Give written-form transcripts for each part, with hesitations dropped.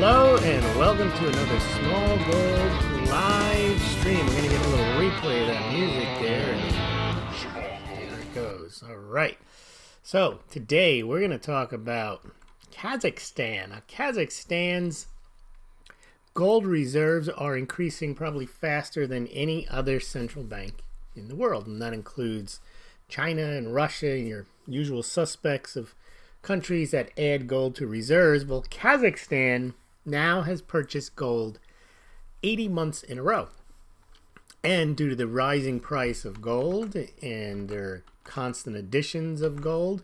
Hello and welcome to another Smaulgld live stream. We're going to get a little replay of that music there, and there it goes. All right. So today we're going to talk about Kazakhstan. Now, Kazakhstan's gold reserves are increasing probably faster than any other central bank in the world, and that includes China and Russia and your usual suspects of countries that add gold to reserves. Well, Kazakhstan now has purchased gold 80 months in a row. And due to the rising price of gold and their constant additions of gold,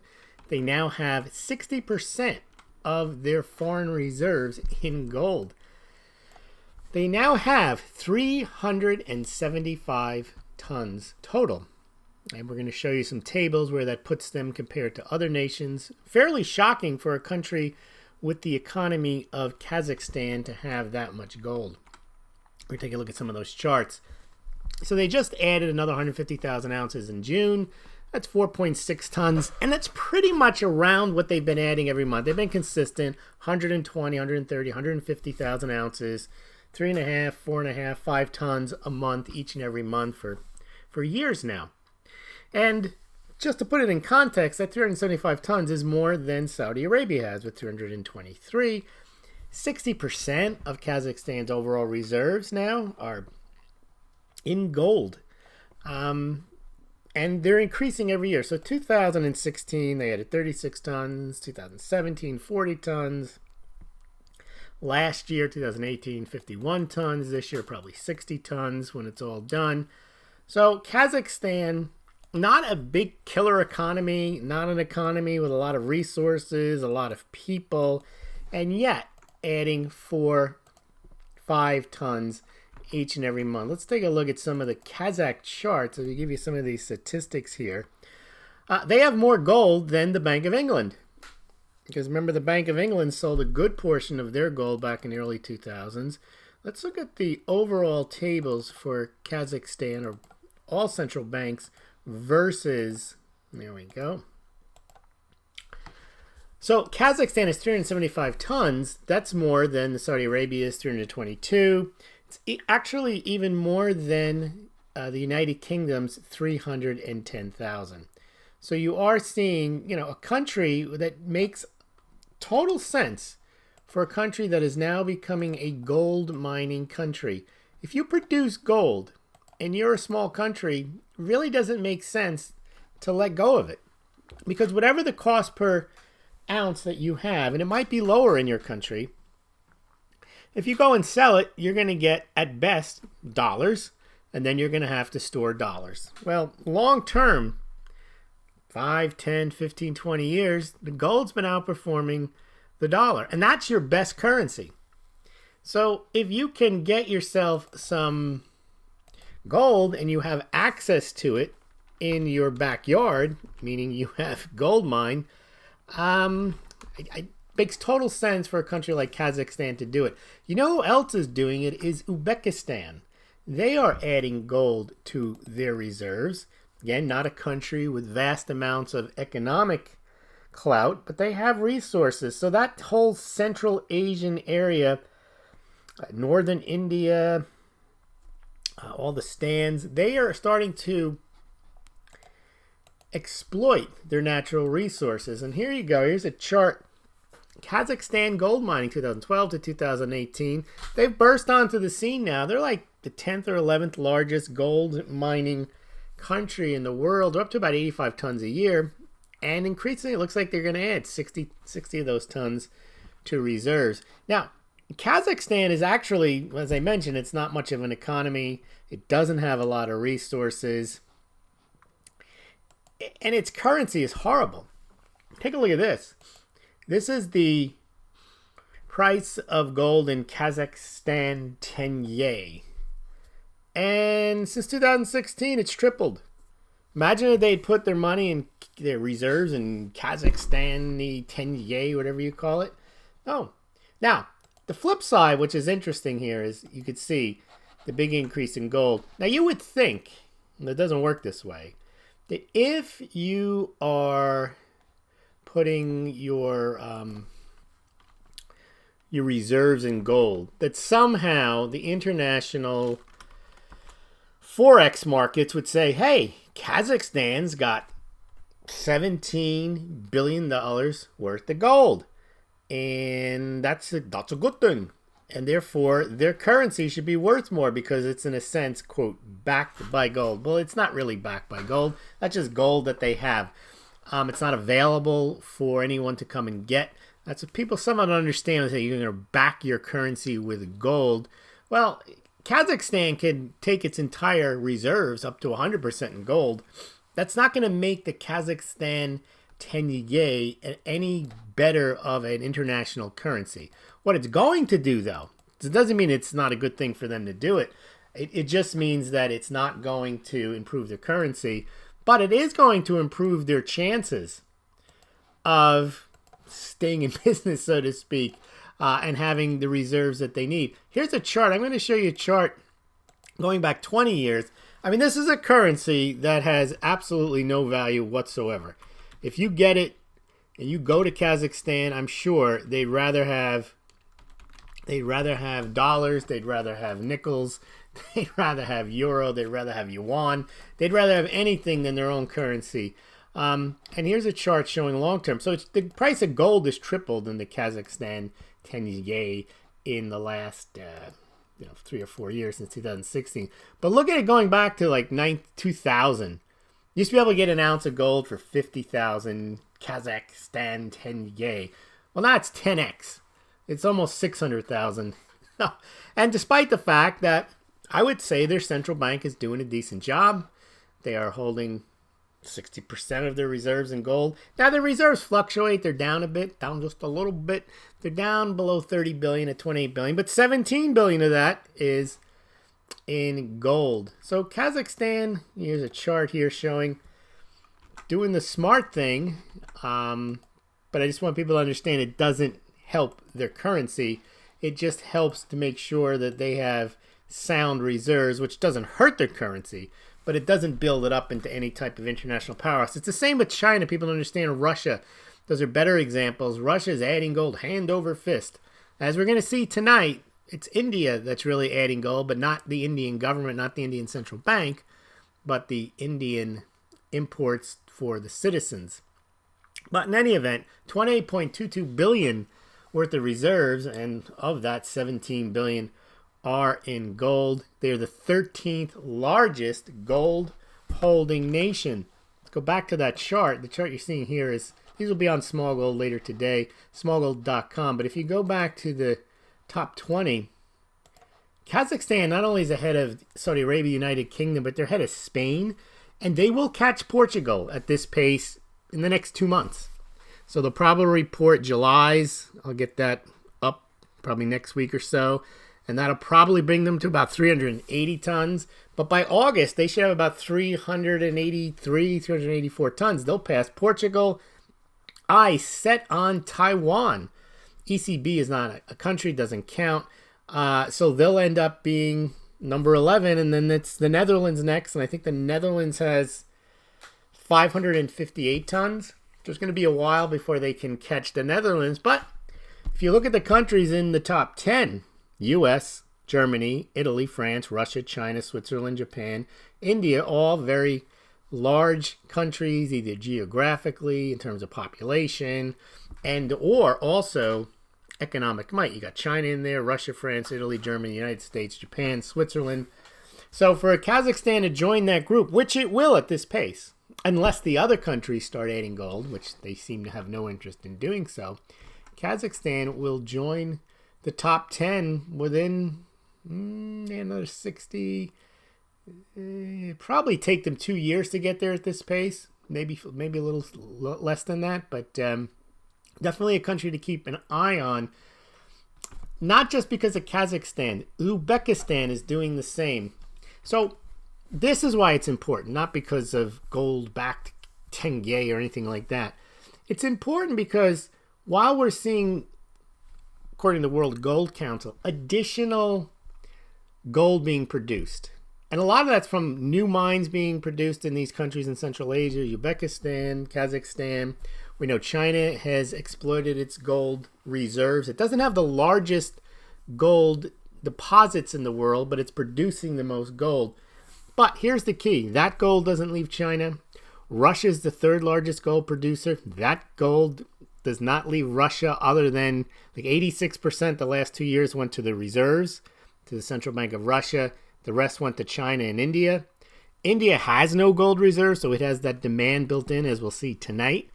they now have 60% of their foreign reserves in gold. They now have 375 tons total. And we're going to show you some tables where that puts them compared to other nations. Fairly shocking for a country with the economy of Kazakhstan to have that much gold. We're going to take a look at some of those charts. So they just added another 150,000 ounces in June. That's 4.6 tons. And that's pretty much around what they've been adding every month. They've been consistent, 120, 130, 150,000 ounces, 3.5, 4.5, 5 tons a month each and every month for years now. And just to put it in context, that 375 tons is more than Saudi Arabia has with 323. 60% of Kazakhstan's overall reserves now are in gold. And they're increasing every year. So 2016, they added 36 tons. 2017, 40 tons. Last year, 2018, 51 tons. This year, probably 60 tons when it's all done. So Kazakhstan, not a big killer economy, not an economy with a lot of resources, a lot of people, and yet adding 4-5 tons each and every month. Let's take a look at some of the Kazakh charts. I'll give you some of these statistics here. They have more gold than the Bank of England. Because remember, the Bank of England sold a good portion of their gold back in the early 2000s. Let's look at the overall tables for Kazakhstan, or all central banks, versus, there we go. So Kazakhstan is 375 tons. That's more than the Saudi Arabia's 322. It's actually even more than the United Kingdom's 310,000. So you are seeing, a country that makes total sense for a country that is now becoming a gold mining country. If you produce gold and you're a small country, really doesn't make sense to let go of it. Because whatever the cost per ounce that you have, and it might be lower in your country, if you go and sell it, you're going to get, at best, dollars, and then you're going to have to store dollars. Well, long term, 5, 10, 15, 20 years, the gold's been outperforming the dollar, and that's your best currency. So if you can get yourself some gold and you have access to it in your backyard, meaning you have gold mine, it makes total sense for a country like Kazakhstan to do it. You know who else is doing it is Uzbekistan. They are adding gold to their reserves. Again, not a country with vast amounts of economic clout, but they have resources. So that whole Central Asian area, northern India, all the stands, they are starting to exploit their natural resources. And here you go. Here's a chart. Kazakhstan gold mining 2012 to 2018. They've burst onto the scene now. They're like the 10th or 11th largest gold mining country in the world. They're up to about 85 tons a year. And increasingly, it looks like they're going to add 60 of those tons to reserves. Now, Kazakhstan is actually, as I mentioned, it's not much of an economy. It doesn't have a lot of resources. And its currency is horrible. Take a look at this. This is the price of gold in Kazakhstan tenge. And since 2016, it's tripled. Imagine if they'd put their money in their reserves in Kazakhstan tenge, whatever you call it. No. Now, the flip side, which is interesting here, is you could see the big increase in gold. Now, you would think, and it doesn't work this way, that if you are putting your your reserves in gold, that somehow the international forex markets would say, hey, Kazakhstan's got $17 billion worth of gold, and that's a good thing, and therefore their currency should be worth more because it's in a sense, quote, backed by gold. Well, it's not really backed by gold. That's just gold that they have. It's not available for anyone to come and get. That's what people somehow don't understand. They say you're going to back your currency with gold. Well, Kazakhstan can take its entire reserves up to 100% in gold. That's not going to make the Kazakhstan tenge any better of an international currency. What it's going to do, though, it doesn't mean it's not a good thing for them to do it. It just means that it's not going to improve their currency, but it is going to improve their chances of staying in business, so to speak, and having the reserves that they need. Here's a chart. I'm going to show you a chart going back 20 years. I mean, this is a currency that has absolutely no value whatsoever. If you get it and you go to Kazakhstan, I'm sure they'd rather have dollars, they'd rather have nickels, they'd rather have euro, they'd rather have yuan, they'd rather have anything than their own currency. And here's a chart showing long term. So the price of gold has tripled in the Kazakhstan tenge in the last 3 or 4 years since 2016. But look at it going back to like 2000. You used to be able to get an ounce of gold for 50,000 Kazakhstan tenge. Well, now it's 10x. It's almost 600,000. And despite the fact that I would say their central bank is doing a decent job, they are holding 60% of their reserves in gold. Now, their reserves fluctuate. They're down a bit, down just a little bit. They're down below 30 billion at 28 billion, but 17 billion of that is in gold. So Kazakhstan, here's a chart here showing doing the smart thing, but I just want people to understand it doesn't help their currency. It just helps to make sure that they have sound reserves, which doesn't hurt their currency, but it doesn't build it up into any type of international powerhouse. It's the same with China. People don't understand Russia. Those are better examples. Russia is adding gold hand over fist. As we're going to see tonight, it's India that's really adding gold, but not the Indian government, not the Indian central bank, but the Indian imports for the citizens. But in any event, 28.22 billion worth of reserves, and of that 17 billion are in gold. They're the 13th largest gold holding nation. Let's go back to that chart. The chart you're seeing here is, these will be on Smaulgld later today, smaulgld.com. But if you go back to the top 20, Kazakhstan not only is ahead of Saudi Arabia, United Kingdom, but they're ahead of Spain, and they will catch Portugal at this pace in the next 2 months. So they'll probably report July's. I'll get that up probably next week or so. And that'll probably bring them to about 380 tons. But by August, they should have about 383, 384 tons. They'll pass Portugal. Eyes set on Taiwan. ECB is not a country, doesn't count. So they'll end up being number 11. And then it's the Netherlands next. And I think the Netherlands has 558 tons. So it's going to be a while before they can catch the Netherlands. But if you look at the countries in the top 10, U.S., Germany, Italy, France, Russia, China, Switzerland, Japan, India, all very large countries, either geographically, in terms of population, and or also economic might. You got China in there, Russia, France, Italy, Germany, United States, Japan, Switzerland. So for Kazakhstan to join that group, which it will at this pace, unless the other countries start adding gold, which they seem to have no interest in doing so, Kazakhstan will join the top 10 within another 60. Probably take them 2 years to get there at this pace. Maybe a little less than that, but definitely a country to keep an eye on. Not just because of Kazakhstan. Uzbekistan is doing the same. So this is why it's important, not because of gold-backed tenge or anything like that. It's important because while we're seeing, according to the World Gold Council, additional gold being produced. And a lot of that's from new mines being produced in these countries in Central Asia, Uzbekistan, Kazakhstan. We know China has exploited its gold reserves. It doesn't have the largest gold deposits in the world, but it's producing the most gold. But here's the key. That gold doesn't leave China. Russia's the third largest gold producer. That gold does not leave Russia, other than like 86% the last 2 years went to the reserves, to the Central Bank of Russia. The rest went to China and India. India has no gold reserves, so it has that demand built in, as we'll see tonight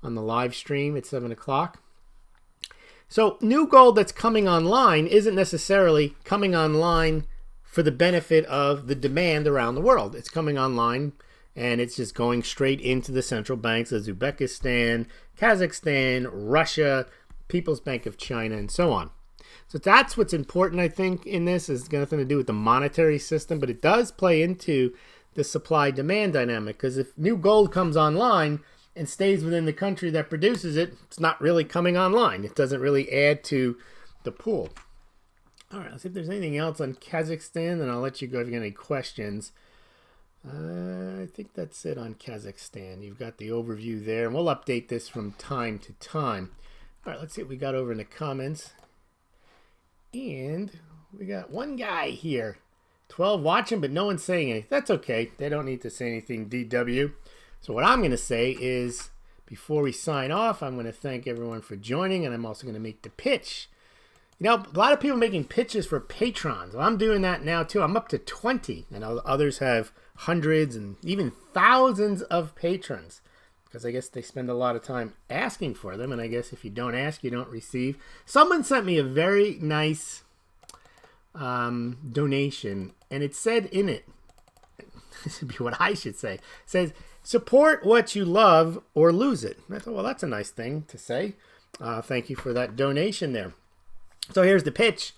on the live stream at 7 o'clock. So new gold that's coming online isn't necessarily coming online for the benefit of the demand around the world. It's coming online and it's just going straight into the central banks of Uzbekistan, Kazakhstan, Russia, People's Bank of China, and so on. So that's what's important, I think, in this. It's got nothing to do with the monetary system, but it does play into the supply-demand dynamic, because if new gold comes online and stays within the country that produces it, it's not really coming online. It doesn't really add to the pool. All right, let's see if there's anything else on Kazakhstan, and I'll let you go if you got any questions. I think that's it on Kazakhstan. You've got the overview there, and we'll update this from time to time. All right, let's see what we got over in the comments. And we got one guy here. 12 watching, but no one's saying anything. That's okay. They don't need to say anything, DW. So what I'm going to say is, before we sign off, I'm going to thank everyone for joining, and I'm also going to make the pitch. You know, a lot of people making pitches for patrons. Well, I'm doing that now, too. I'm up to 20. I know others have hundreds and even thousands of patrons, because I guess they spend a lot of time asking for them, and I guess if you don't ask, you don't receive. Someone sent me a very nice donation, and it said in it, this would be what I should say, it says, support what you love or lose it. And I thought, well, that's a nice thing to say. Thank you for that donation there. So here's the pitch.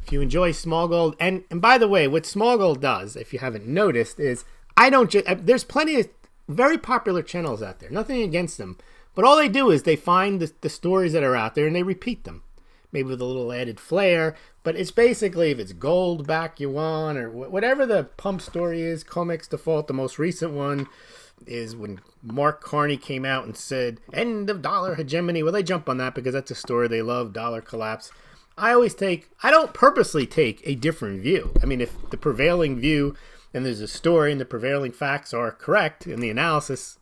If you enjoy Smaulgld, and by the way, what Smaulgld does, if you haven't noticed, is there's plenty of very popular channels out there. Nothing against them. But all they do is they find the stories that are out there and they repeat them. Maybe with a little added flair. But it's basically, if it's gold back you want, or whatever the pump story is, COMEX default, the most recent one is when Mark Carney came out and said, end of dollar hegemony. Well, they jump on that because that's a story they love, dollar collapse. I don't purposely take a different view. I mean, if the prevailing view and there's a story and the prevailing facts are correct and the analysis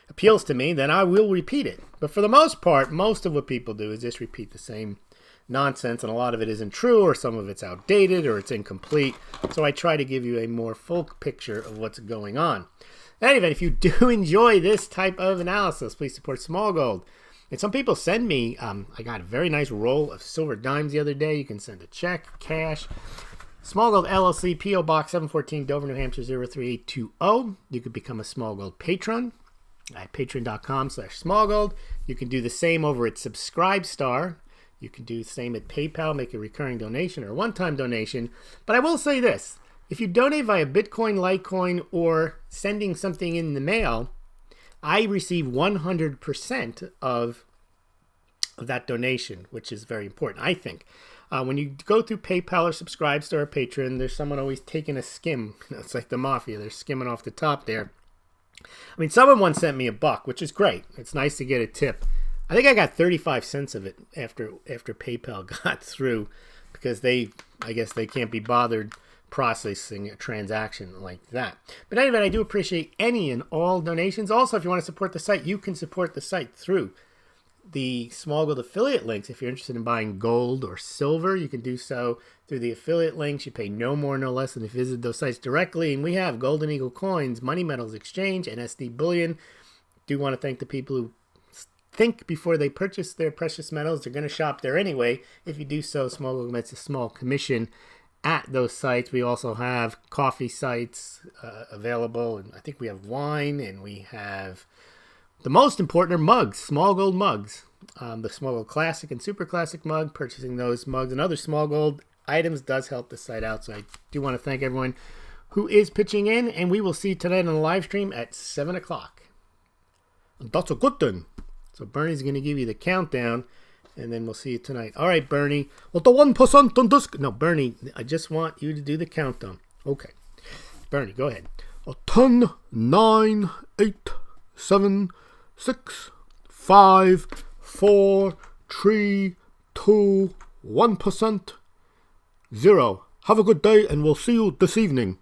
appeals to me, then I will repeat it. But for the most part, most of what people do is just repeat the same nonsense, and a lot of it isn't true, or some of it's outdated, or it's incomplete. So I try to give you a more full picture of what's going on. Anyway, if you do enjoy this type of analysis, please support Smaulgld. And some people send me, I got a very nice roll of silver dimes the other day. You can send a check, cash. Smaulgld LLC, P.O. Box 714, Dover, New Hampshire 03820. You could become a Smaulgld patron at patreon.com/Smaulgld. You can do the same over at Subscribestar. You can do the same at PayPal, make a recurring donation or a one-time donation. But I will say this. If you donate via Bitcoin, Litecoin, or sending something in the mail, I receive 100% of that donation, which is very important, I think. When you go through PayPal or Subscribestar or Patreon, there's someone always taking a skim. It's like the mafia. They're skimming off the top there. I mean, someone once sent me $1, which is great. It's nice to get a tip. I think I got 35 cents of it after PayPal got through, because I guess they can't be bothered processing a transaction like that. But anyway, I do appreciate any and all donations. Also, if you want to support the site, you can support the site through the Smaulgld affiliate links. If you're interested in buying gold or silver, you can do so through the affiliate links. You pay no more, no less than if you visit those sites directly. And we have Golden Eagle Coins, Money Metals Exchange, and SD Bullion. Do want to thank the people who think before they purchase their precious metals. They're going to shop there anyway. If you do so, Smaulgld gets a small commission at those sites. We also have coffee sites available, and I think we have wine, and we have the most important are mugs, Smaulgld Mugs, the Smaulgld Classic and Super Classic mug. Purchasing those mugs and other Smaulgld items does help the site out, so I do want to thank everyone who is pitching in, and we will see you tonight on the live stream at 7 o'clock. That's a good thing. So Bernie's going to give you the countdown, and then we'll see you tonight. All right, Bernie. Well, the 1% on this. No, Bernie, I just want you to do the countdown. Okay. Bernie, go ahead. 10, 9, 8, 7, 6, 5, 4, 3, 2, 1%, 0. Have a good day, and we'll see you this evening.